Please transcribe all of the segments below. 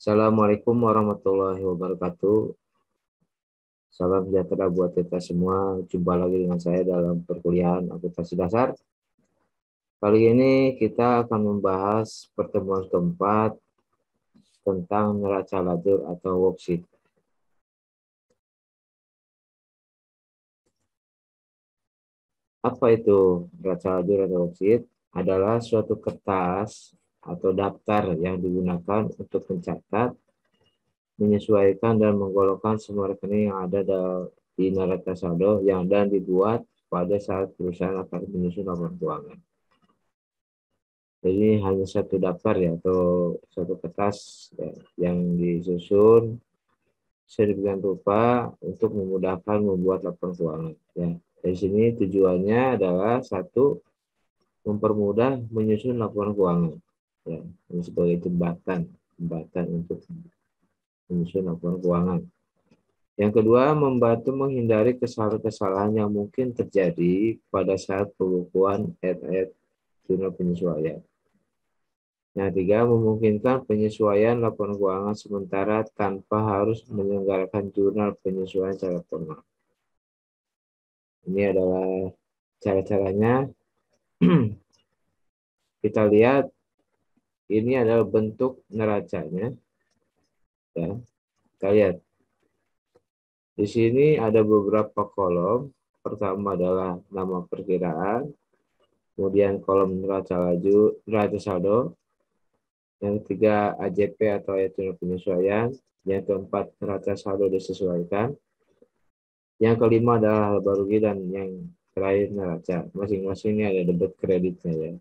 Assalamualaikum warahmatullahi wabarakatuh. Salam sejahtera buat kita semua. Jumpa lagi dengan saya dalam perkuliahan akuntansi dasar. Kali ini kita akan membahas pertemuan keempat tentang neraca lajur atau worksheet. Apa itu neraca lajur atau worksheet? Adalah suatu kertas atau daftar yang digunakan untuk mencatat, menyesuaikan dan menggolongkan semua rekening yang ada di neraca saldo yang dan dibuat pada saat perusahaan akan menyusun laporan keuangan. Jadi hanya satu daftar ya atau satu kertas ya, yang disusun sedemikian rupa untuk memudahkan membuat laporan keuangan. Ya, dari sini tujuannya adalah satu, mempermudah menyusun laporan keuangan. Ya, ini sebagai jembatan untuk menyusun laporan keuangan. Yang kedua, membantu menghindari kesalahan-kesalahan yang mungkin terjadi pada saat pembukuan ayat-ayat jurnal penyesuaian. Yang ketiga, memungkinkan penyesuaian laporan keuangan sementara tanpa harus menyelenggarakan jurnal penyesuaian secara formal. Ini adalah cara-caranya. Kita lihat, ini adalah bentuk neracanya. Ya. Kita lihat. Di sini ada beberapa kolom. Pertama adalah nama perkiraan, kemudian kolom neraca laju, neraca saldo. Yang ketiga, AJP atau ayat jurnal penyesuaian. Yang keempat, neraca saldo disesuaikan. Yang kelima adalah laba rugi dan yang terakhir neraca. Masing-masing ini ada debit kreditnya ya.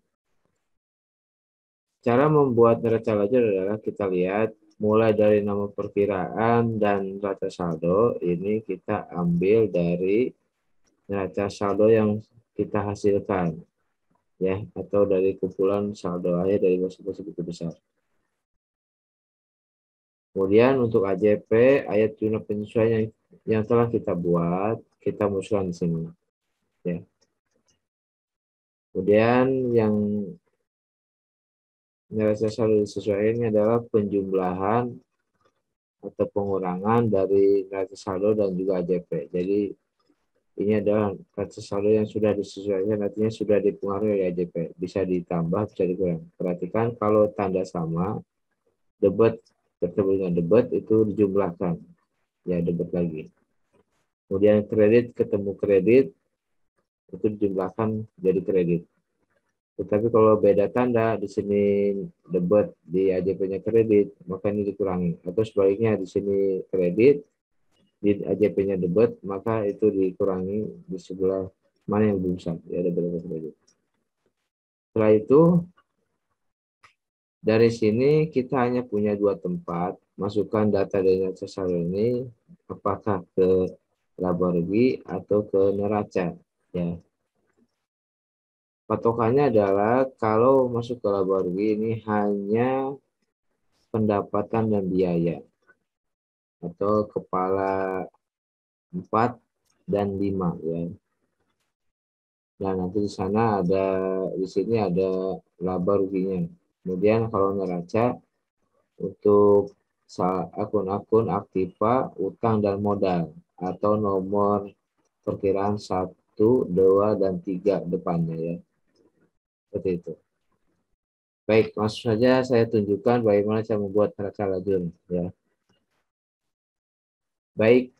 Cara membuat neraca lajur adalah kita lihat mulai dari nama perkiraan dan neraca saldo. Ini kita ambil dari neraca saldo yang kita hasilkan ya, atau dari kumpulan saldo akhir dari masing-masing buku besar. Kemudian untuk AJP, ayat jurnal penyesuaian yang telah kita buat, kita masukkan di sini. Ya. Kemudian yang neraca saldo disesuaikan ini adalah penjumlahan atau pengurangan dari neraca saldo dan juga AJP. Jadi ini adalah neraca saldo yang sudah disesuaikan, artinya sudah dipengaruhi oleh AJP. Bisa ditambah, bisa dikurang. Perhatikan kalau tanda sama, debit bertemu dengan debit itu dijumlahkan. Ya, debit lagi. Kemudian kredit ketemu kredit, itu dijumlahkan jadi kredit. Tetapi kalau beda tanda, di sini debit, di AJP-nya kredit, maka ini dikurangi. Atau sebaliknya, di sini kredit, di AJP-nya debit, maka itu dikurangi di sebelah mana yang lebih besar, ya debit atau kredit. Setelah itu, dari sini kita hanya punya dua tempat, masukkan data dari neraca saldo ini, apakah ke laba rugi atau ke neraca. Ya. Patokannya adalah kalau masuk ke laba rugi ini hanya pendapatan dan biaya atau kepala 4 dan 5 ya. Dan nanti di sana ada, di sini ada laba ruginya. Kemudian kalau neraca untuk akun-akun aktiva, utang dan modal atau nomor perkiraan 1, 2 dan 3 depannya ya. Seperti itu. Baik, langsung saja saya tunjukkan bagaimana cara membuat neraca lajur ya. Baik,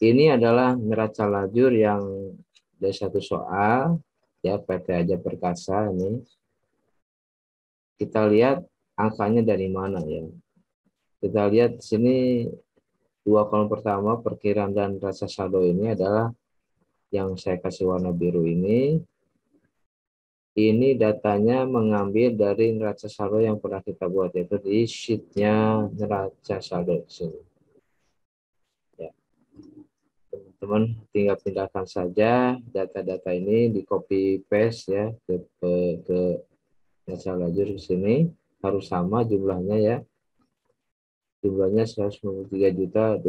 ini adalah neraca lajur yang dari satu soal ya, PT Aja Perkasa ini. Kita lihat angkanya dari mana ya. Kita lihat di sini dua kolom pertama perkiraan dan neraca saldo ini adalah yang saya kasih warna biru ini. Ini datanya mengambil dari neraca saldo yang pernah kita buat, yaitu di sheet-nya neraca saldo di sini. Ya. Teman-teman tinggal pindahkan saja data-data ini, di copy paste ya ke neraca lajur di sini, harus sama jumlahnya ya. Jumlahnya 193.250.000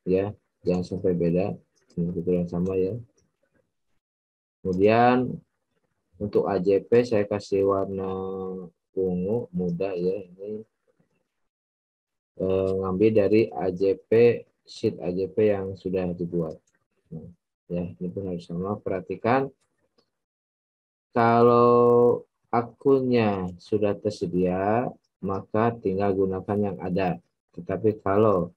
ya, jangan sampai beda, itu yang sama ya. Kemudian untuk AJP saya kasih warna ungu muda ya, ini ngambil dari AJP, sheet AJP yang sudah dibuat. Nah, ya, ini pun harus sama. Perhatikan, kalau akunnya sudah tersedia, maka tinggal gunakan yang ada. Tetapi kalau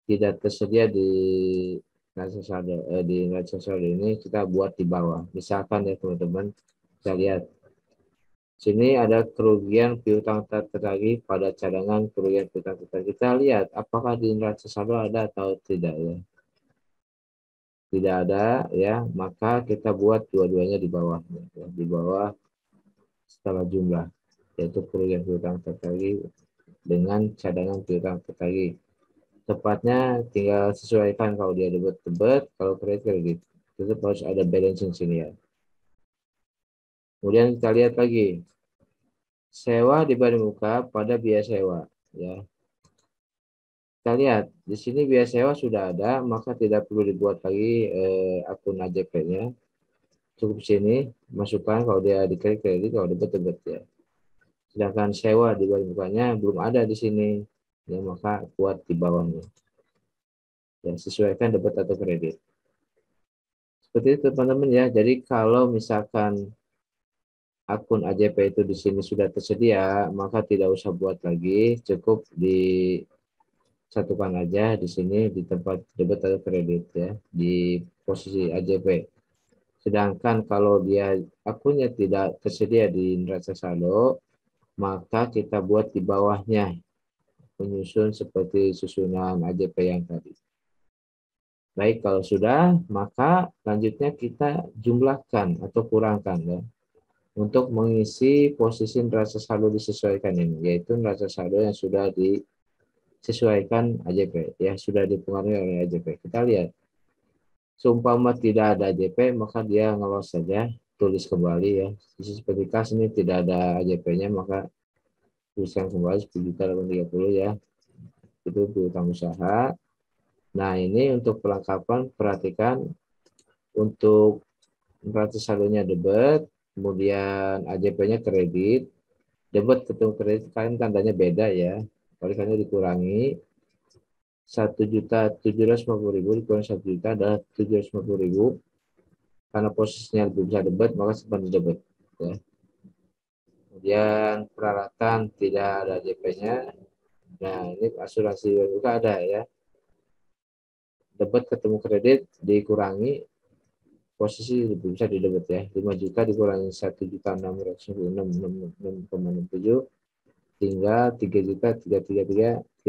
tidak tersedia di neraca saldo ini, kita buat di bawah. Misalkan ya teman-teman, kita lihat sini ada kerugian piutang tak tertagih pada cadangan kerugian piutang tertagih. Kita lihat apakah di neraca saldo ada atau tidak ya. Tidak ada ya, maka kita buat dua-duanya di bawah ya. Di bawah setelah jumlah, yaitu kerugian piutang tertagih dengan cadangan piutang tertagih. Tepatnya tinggal sesuaikan, kalau dia debit, kalau kredit. Tetap harus ada balancing sini ya. Kemudian kita lihat lagi, sewa diberi muka pada biaya sewa ya. Kita lihat di sini biaya sewa sudah ada, maka tidak perlu dibuat lagi akun AJP-nya. Cukup sini masukkan kalau dia di kredit, kalau debit ya. Sedangkan sewa diberi mukanya belum ada di sini ya, maka buat di bawahnya. Ya, sesuaikan debit atau kredit. Seperti itu teman-teman ya. Jadi kalau misalkan akun AJP itu di sini sudah tersedia, maka tidak usah buat lagi, cukup disatukan aja di sini di tempat debit atau kredit ya, di posisi AJP. Sedangkan kalau dia akunnya tidak tersedia di neraca saldo, maka kita buat di bawahnya, menyusun seperti susunan AJP yang tadi. Baik, kalau sudah, maka selanjutnya kita jumlahkan atau kurangkan ya, untuk mengisi posisi neraca saldo disesuaikan ini, yaitu neraca saldo yang sudah disesuaikan AJP, ya sudah dipengaruhi oleh AJP. Kita lihat, seumpama tidak ada AJP, maka dia ngelos saja, tulis kembali ya. Seperti kas ini tidak ada AJP-nya, maka tuliskan kembali 10.830 ya. Itu piutang usaha. Nah, ini untuk perlengkapan, perhatikan untuk neraca saldonya debit, kemudian AJP-nya kredit. Debit ketemu kredit kalian tandanya beda ya. Kalian dikurangi 1.750.000 dikurangi 1 juta adalah 750.000. Karena posisinya lebih besar debit, maka simpan di debit ya. Kemudian peralatan tidak ada AJP-nya. Nah, ini asuransi juga ada ya. Debit ketemu kredit dikurangi, posisi lebih besar di debit ya. 5 juta dikurangi 1.696.667 tinggal 3 juta 333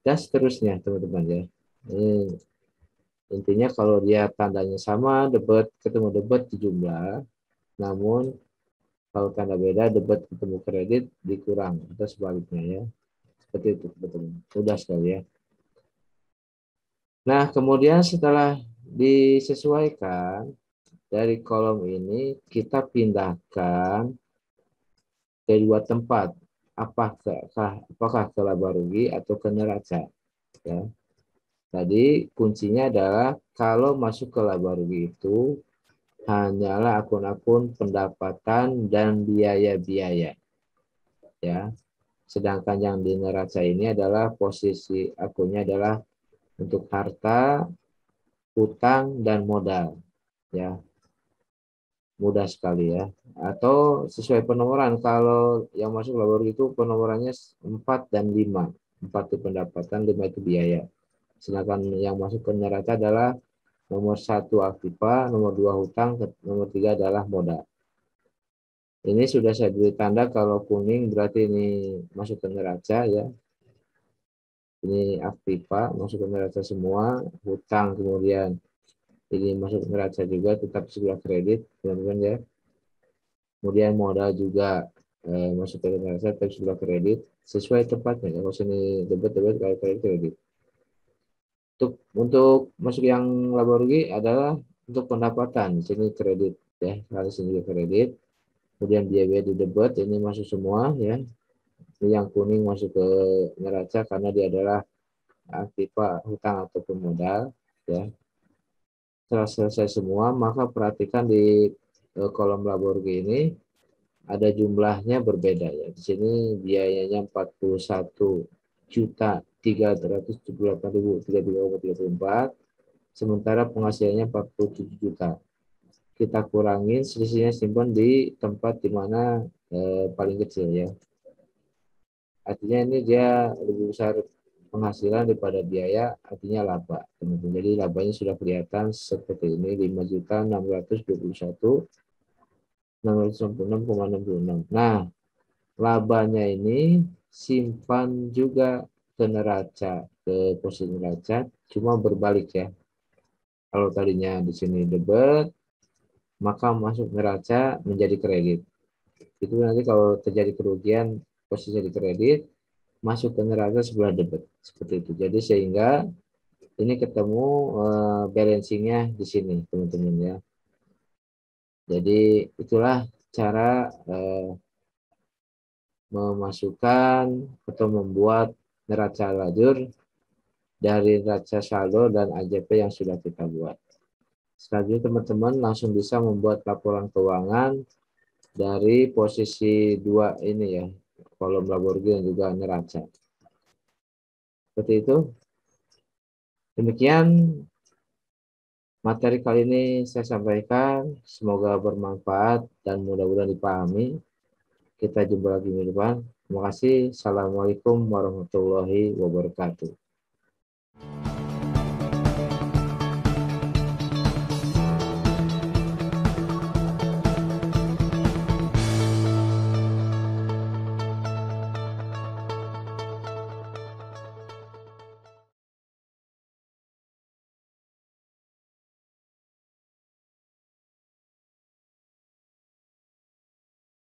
dan seterusnya teman-teman ya. Ini intinya kalau dia tandanya sama, debit ketemu debit di jumlah, namun kalau tanda beda, debit ketemu kredit dikurang atau sebaliknya ya. Seperti itu teman-teman. Mudah sekali ya. Nah, kemudian setelah disesuaikan dari kolom ini, kita pindahkan ke dua tempat. Apakah ke laba rugi atau ke neraca? Ya. Tadi kuncinya adalah kalau masuk ke laba rugi itu hanyalah akun-akun pendapatan dan biaya-biaya. Ya. Sedangkan yang di neraca ini adalah posisi akunnya adalah untuk harta, hutang, dan modal. Ya, mudah sekali ya. Atau sesuai penomoran, kalau yang masuk laba rugi itu penomorannya 4 dan 5. 4 itu pendapatan, 5 itu biaya. Sedangkan yang masuk ke neraca adalah nomor 1 aktiva, nomor 2 hutang, nomor 3 adalah modal. Ini sudah saya beri tanda, kalau kuning berarti ini masuk ke neraca ya. Ini aktiva, masuk ke neraca semua, hutang kemudian ini masuk neraca juga, tetap sebelah kredit, teman-teman ya. Kemudian modal juga masuk ke neraca, tetap sebelah kredit, sesuai tempatnya. Kalau sini debit, kalau kredit. Untuk masuk yang laba rugi adalah untuk pendapatan, sini kredit ya, harus sini kredit. Kemudian biaya di debit ini masuk semua ya. Yang kuning masuk ke neraca karena dia adalah aktiva, hutang ataupun modal ya. Setelah selesai semua, maka perhatikan di kolom laba rugi ini ada jumlahnya berbeda ya. Di sini biayanya 41.378.033,34, sementara penghasilannya 47 juta. Kita kurangin selisihnya, simpan di tempat di mana paling kecil ya. Artinya ini dia lebih besar penghasilan daripada biaya, artinya laba, teman-teman. Jadi labanya sudah kelihatan seperti ini, 5.621.666,66. Nah, labanya ini simpan juga ke neraca, ke posisi neraca, cuma berbalik ya. Kalau tadinya di sini debit, maka masuk neraca menjadi kredit. Itu nanti kalau terjadi kerugian posisi di kredit, masuk ke neraca sebelah debit, seperti itu. Jadi sehingga ini ketemu balancingnya di sini, teman-teman ya. Jadi itulah cara memasukkan atau membuat neraca lajur dari neraca saldo dan AJP yang sudah kita buat. Selanjutnya teman-teman langsung bisa membuat laporan keuangan dari posisi 2 ini ya, kolom laba rugi dan juga neraca. Seperti itu. Demikian materi kali ini saya sampaikan, semoga bermanfaat dan mudah-mudahan dipahami. Kita jumpa lagi minggu depan. Terima kasih. Assalamualaikum warahmatullahi wabarakatuh.